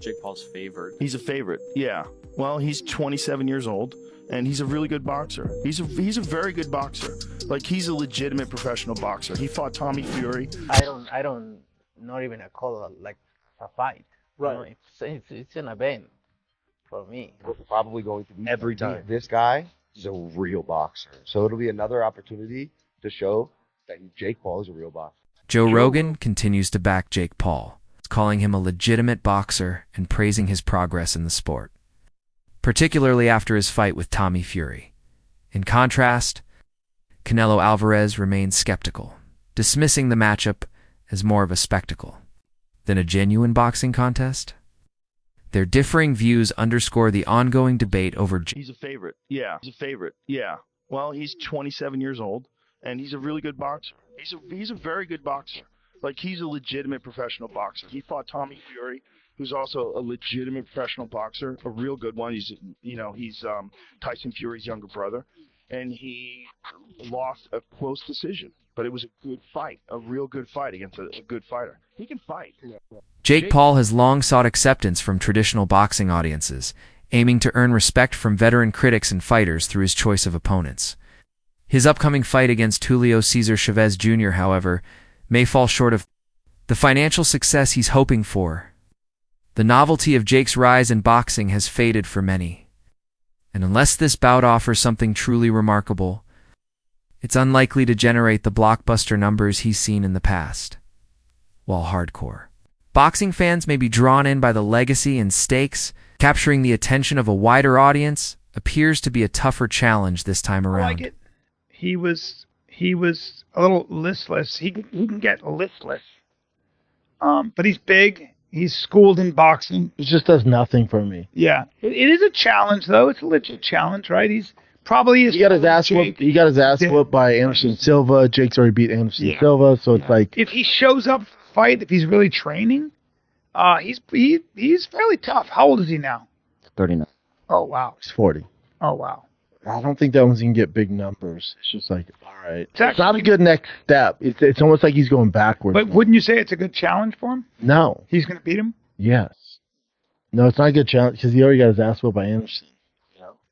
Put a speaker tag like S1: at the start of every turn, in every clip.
S1: Jake Paul's favored.
S2: He's a favorite, yeah. Well, he's 27 years old, and he's a really good boxer. He's a very good boxer. Like, he's a legitimate professional boxer. He fought Tommy Fury.
S3: I don't, not even call it like a fight.
S4: Right.
S3: You know, it's an event for me.
S5: We're probably going to be
S4: Every time.
S5: This guy is a real boxer, so it'll be another opportunity to show that Jake Paul is a real boxer.
S6: Joe Rogan continues to back Jake Paul, calling him a legitimate boxer and praising his progress in the sport, particularly after his fight with Tommy Fury. In contrast, Canelo Alvarez remains skeptical, dismissing the matchup as more of a spectacle than a genuine boxing contest. Their differing views underscore the ongoing debate over
S2: He's a favorite, yeah. He's a favorite, yeah. Well, he's 27 years old, and he's a really good boxer. He's a very good boxer. Like, he's a legitimate professional boxer. He fought Tommy Fury, who's also a legitimate professional boxer, a real good one. He's Tyson Fury's younger brother, and he lost a close decision. But it was a good fight, a real good fight against a good fighter. He can fight.
S6: Jake Paul has long sought acceptance from traditional boxing audiences, aiming to earn respect from veteran critics and fighters through his choice of opponents. His upcoming fight against Julio Cesar Chavez Jr., however, may fall short of the financial success he's hoping for. The novelty of Jake's rise in boxing has faded for many, and unless this bout offers something truly remarkable, it's unlikely to generate the blockbuster numbers he's seen in the past. While hardcore boxing fans may be drawn in by the legacy and stakes, capturing the attention of a wider audience appears to be a tougher challenge this time around.
S7: I like it. He was a little listless. He can get listless. But he's big. He's schooled in boxing.
S4: It just does nothing for me.
S7: Yeah. It is a challenge, though. It's a legit challenge, right? He got his ass
S4: whooped. He got his ass whooped by Anderson Silva. Jake's already beat Anderson Silva, so it's like,
S7: if he shows up for the fight, if he's really training, he's fairly tough. How old is he now?
S4: 39.
S7: Oh wow.
S4: He's 40.
S7: Oh wow.
S4: I don't think that one's gonna get big numbers. It's just like, all right.
S7: It's
S4: not a good next step. It's almost like he's going backwards.
S7: But wouldn't you say it's a good challenge for him?
S4: No.
S7: He's gonna beat him?
S4: Yes. No, it's not a good challenge because he already got his ass whooped by Anderson.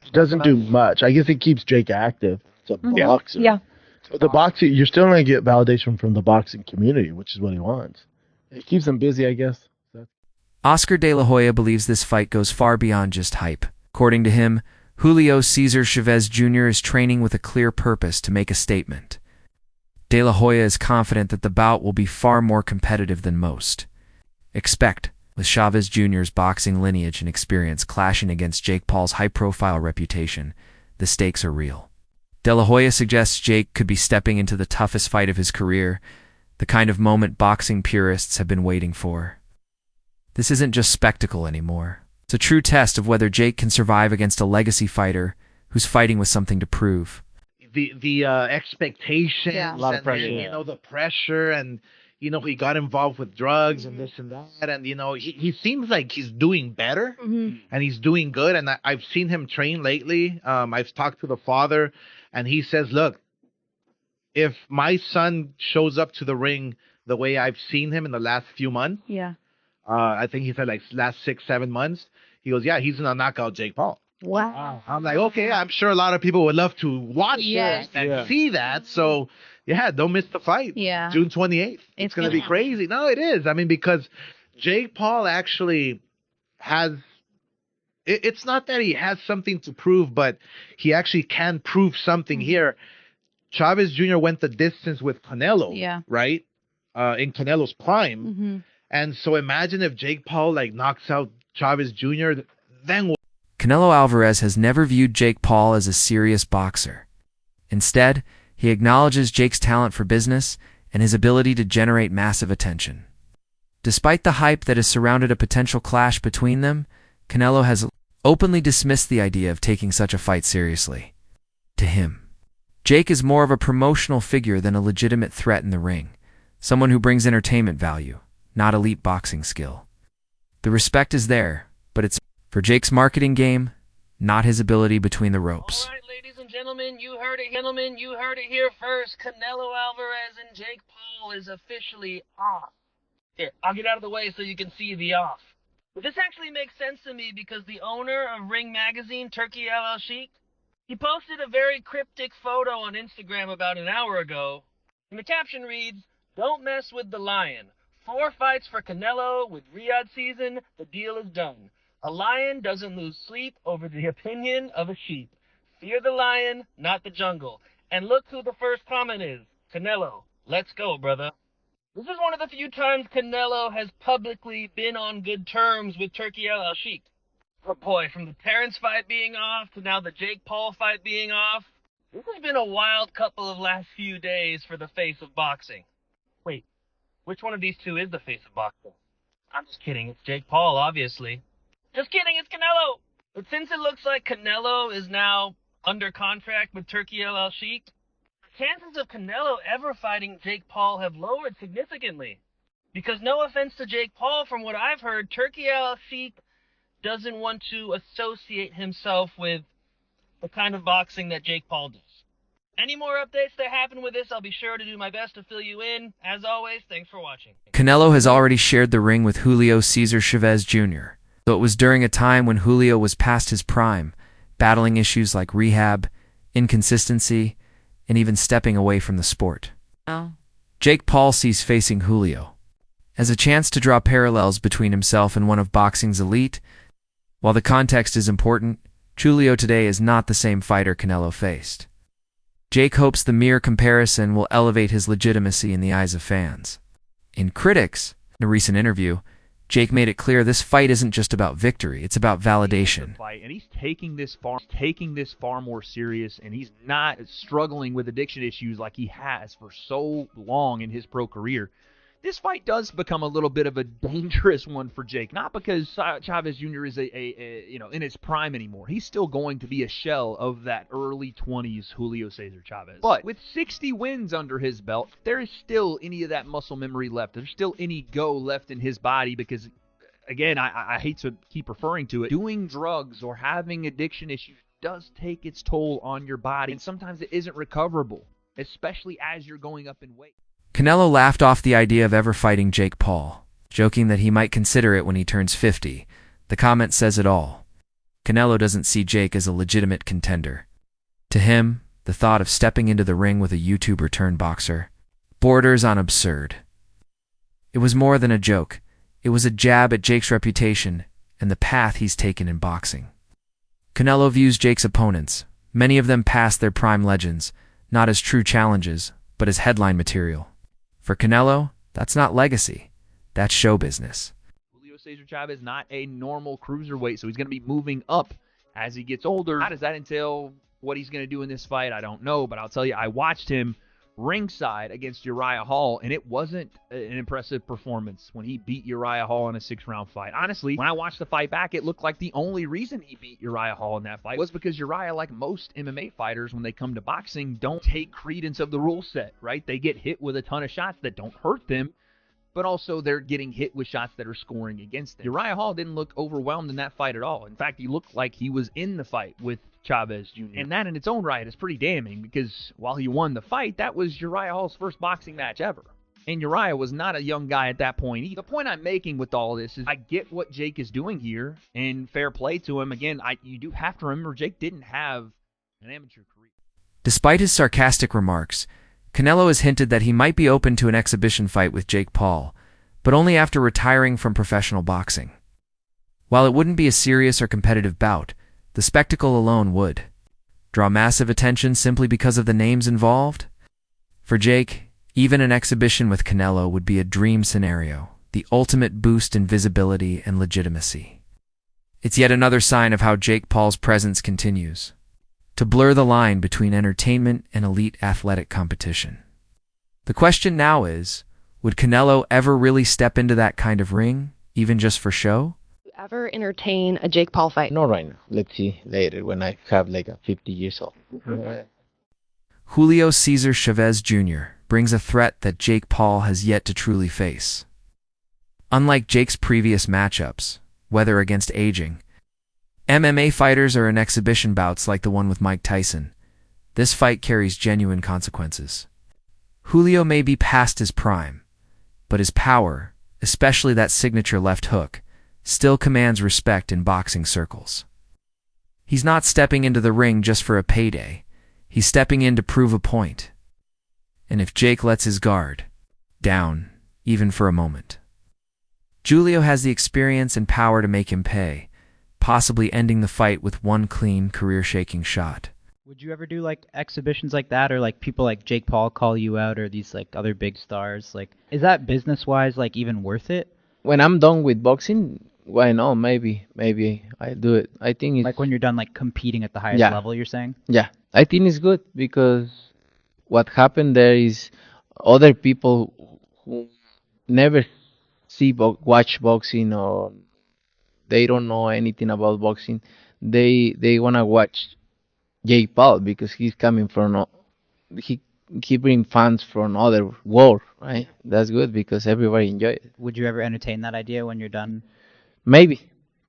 S4: It doesn't do much. I guess it keeps Jake active. It's a boxer.
S8: Yeah.
S4: But the boxing, you're still going to get validation from the boxing community, which is what he wants. It keeps him busy, I guess.
S6: Oscar De La Hoya believes this fight goes far beyond just hype. According to him, Julio Cesar Chavez Jr. is training with a clear purpose to make a statement. De La Hoya is confident that the bout will be far more competitive than most. Expect, with Chavez Jr.'s boxing lineage and experience clashing against Jake Paul's high-profile reputation, the stakes are real. De La Hoya suggests Jake could be stepping into the toughest fight of his career, the kind of moment boxing purists have been waiting for. This isn't just spectacle anymore. It's a true test of whether Jake can survive against a legacy fighter who's fighting with something to prove.
S9: The expectations,
S8: Yeah.
S4: A lot of pressure.
S9: and the pressure, and he got involved with drugs and this and that, and he seems like he's doing better, and he's doing good, and I've seen him train lately. I've talked to the father, and he says, look, if my son shows up to the ring the way I've seen him in the last few months,
S8: Yeah.
S9: I think he said like last 6-7 months, he goes, yeah, he's gonna knock out Jake Paul.
S8: Wow.
S9: I'm like, okay, I'm sure a lot of people would love to watch
S8: Yes.
S9: that and see that. So, yeah, don't miss the fight.
S8: Yeah.
S9: June 28th. It's going to be crazy. No, it is. I mean, because Jake Paul actually has it's not that he has something to prove, but he actually can prove something here. Chavez Jr. went the distance with Canelo, right? In Canelo's prime. And so imagine if Jake Paul knocks out Chavez Jr., then what?
S6: Canelo Alvarez has never viewed Jake Paul as a serious boxer. Instead, he acknowledges Jake's talent for business and his ability to generate massive attention. Despite the hype that has surrounded a potential clash between them, Canelo has openly dismissed the idea of taking such a fight seriously. To him, Jake is more of a promotional figure than a legitimate threat in the ring, someone who brings entertainment value, not elite boxing skill. The respect is there, but it's for Jake's marketing game, not his ability between the ropes.
S10: All right, ladies and gentlemen, you heard it here first. Canelo Alvarez and Jake Paul is officially off. Here, I'll get out of the way so you can see the off. But this actually makes sense to me because the owner of Ring Magazine, Turki Al Sheikh, he posted a very cryptic photo on Instagram about an hour ago, and the caption reads, "Don't mess with the lion. 4 fights for Canelo with Riyadh season, the deal is done. A lion doesn't lose sleep over the opinion of a sheep. Fear the lion, not the jungle." And look who the first comment is. Canelo. Let's go, brother. This is one of the few times Canelo has publicly been on good terms with Turki Al Sheikh. Oh boy, from the Terrence fight being off to now the Jake Paul fight being off, this has been a wild couple of last few days for the face of boxing. Wait, which one of these two is the face of boxing? I'm just kidding, it's Jake Paul, obviously. Just kidding, it's Canelo! But since it looks like Canelo is now under contract with Turki Al Sheikh, the chances of Canelo ever fighting Jake Paul have lowered significantly. Because no offense to Jake Paul, from what I've heard, Turki Al Sheikh doesn't want to associate himself with the kind of boxing that Jake Paul does. Any more updates that happen with this, I'll be sure to do my best to fill you in. As always, thanks for watching.
S6: Canelo has already shared the ring with Julio Cesar Chavez Jr., though it was during a time when Julio was past his prime, battling issues like rehab, inconsistency, and even stepping away from the sport. Jake Paul sees facing Julio as a chance to draw parallels between himself and one of boxing's elite. While the context is important, Julio today is not the same fighter Canelo faced. Jake hopes the mere comparison will elevate his legitimacy in the eyes of fans. In critics, in a recent interview, Jake made it clear this fight isn't just about victory, it's about validation.
S1: And he's taking this far more serious, and he's not struggling with addiction issues like he has for so long in his pro career. This fight does become a little bit of a dangerous one for Jake, not because Chavez Jr. is in his prime anymore. He's still going to be a shell of that early 20s Julio Cesar Chavez. But with 60 wins under his belt, there is still any of that muscle memory left. There's still any go left in his body because, again, I hate to keep referring to it, doing drugs or having addiction issues does take its toll on your body, and sometimes it isn't recoverable, especially as you're going up in weight.
S6: Canelo laughed off the idea of ever fighting Jake Paul, joking that he might consider it when he turns 50. The comment says it all. Canelo doesn't see Jake as a legitimate contender. To him, the thought of stepping into the ring with a YouTuber-turned-boxer borders on absurd. It was more than a joke. It was a jab at Jake's reputation and the path he's taken in boxing. Canelo views Jake's opponents, many of them past their prime legends, not as true challenges, but as headline material. For Canelo, that's not legacy. That's show business.
S1: Julio Cesar Chavez is not a normal cruiserweight, so he's going to be moving up as he gets older. How does that entail what he's going to do in this fight? I don't know, but I'll tell you, I watched him ringside against Uriah Hall, and it wasn't an impressive performance when he beat Uriah Hall in a 6-round fight. Honestly, when I watched the fight back, it looked like the only reason he beat Uriah Hall in that fight was because Uriah, like most MMA fighters, when they come to boxing, don't take credence of the rule set, right? They get hit with a ton of shots that don't hurt them, but also they're getting hit with shots that are scoring against them. Uriah Hall didn't look overwhelmed in that fight at all. In fact, he looked like he was in the fight with Chavez Jr. And that in its own right is pretty damning because while he won the fight, that was Uriah Hall's first boxing match ever. And Uriah was not a young guy at that point either. The point I'm making with all this is I get what Jake is doing here, and fair play to him. Again, you do have to remember Jake didn't have an amateur career.
S6: Despite his sarcastic remarks, Canelo has hinted that he might be open to an exhibition fight with Jake Paul, but only after retiring from professional boxing. While it wouldn't be a serious or competitive bout, the spectacle alone would draw massive attention simply because of the names involved. For Jake, even an exhibition with Canelo would be a dream scenario, the ultimate boost in visibility and legitimacy. It's yet another sign of how Jake Paul's presence continues to blur the line between entertainment and elite athletic competition. The question now is, would Canelo ever really step into that kind of ring, even just for show?
S8: Ever entertain a Jake Paul fight?
S3: Not right now. Let's see later when I have like a 50 years old.
S6: Julio Cesar Chavez Jr. brings a threat that Jake Paul has yet to truly face. Unlike Jake's previous matchups, whether against aging, MMA fighters are in exhibition bouts like the one with Mike Tyson. This fight carries genuine consequences. Julio may be past his prime, but his power, especially that signature left hook, still commands respect in boxing circles. He's not stepping into the ring just for a payday. He's stepping in to prove a point. And if Jake lets his guard down, even for a moment, Julio has the experience and power to make him pay, possibly ending the fight with one clean, career-shaking shot.
S11: Would you ever do like exhibitions like that, or like people like Jake Paul call you out, or these like other big stars? Like, is that business-wise like even worth it?
S12: When I'm done with boxing, why not? Maybe I do it. I think it's
S11: Like when you're done like competing at the highest
S12: Yeah.
S11: level, you're saying?
S12: yeah. I think it's good because what happened there is other people who never watch boxing, or they don't know anything about boxing. They wanna watch Jake Paul because he's coming from he bring fans from other world, right? That's good because everybody enjoy it.
S11: Would you ever entertain that idea when you're done?
S12: Maybe